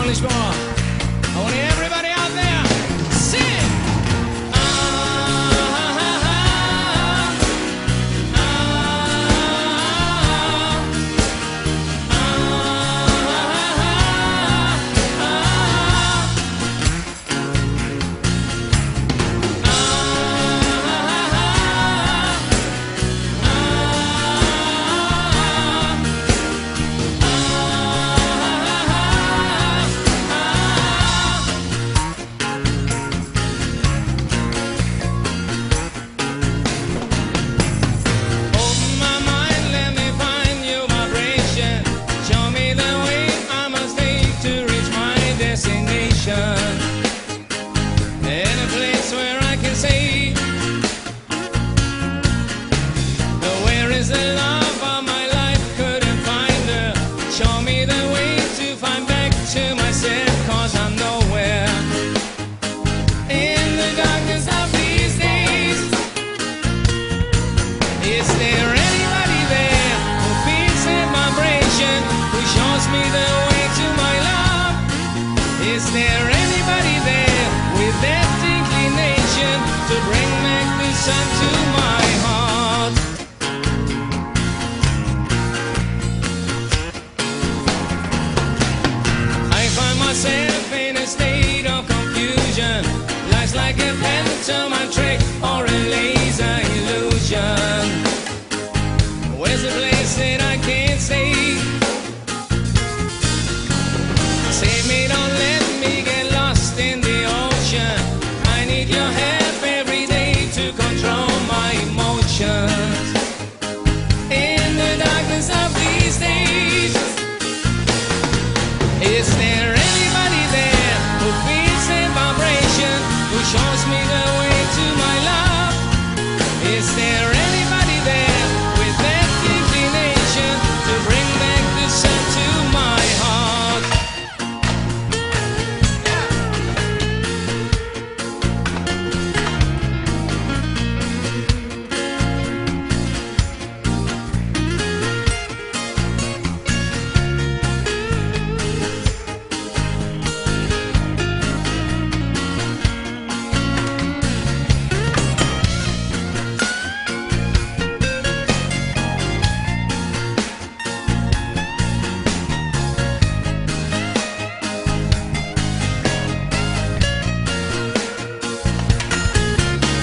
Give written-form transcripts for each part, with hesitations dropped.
nicht wahr? I want everybody out there, sing! In a place where I can say, where is the love of my life? Couldn't find her. Show me the way to find back to myself, 'cause I'm nowhere. In the darkness of these days, is there anybody there who feels that vibration, who shows me the way to my love? Is there anybody there with that inclination to bring back the sun to my heart? I find myself in a state of confusion. Life's like a pantomime trick or a laser illusion. Where's the place that I can't see? Save me, don't let me get lost in the ocean. I need your help every day to control my emotions. In the darkness of these days, is there anybody there who feels that vibration, who shows me the way to my love? Is there anybody there with that inclination to bring back the sun to my heart?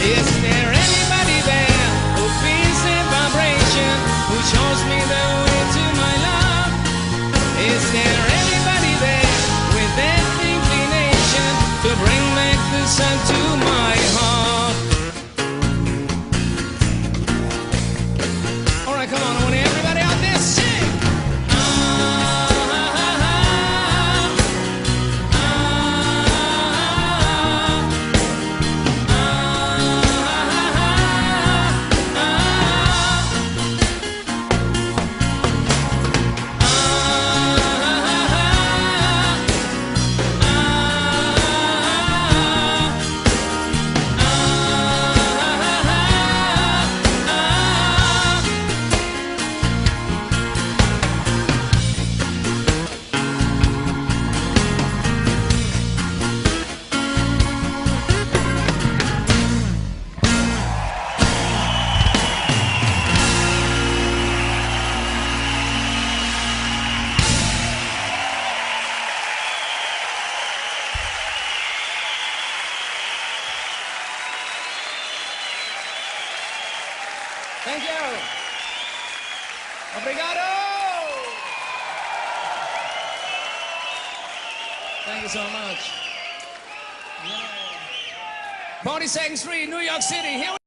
Is there anybody there who feels that vibration, who shows me the way to my love? Is there anybody there with that inclination to bring back the sun to my heart? All right, come on, I want everybody out there sing. Thank you. Obrigado. Thank you so much. 42nd Street, New York City. Here we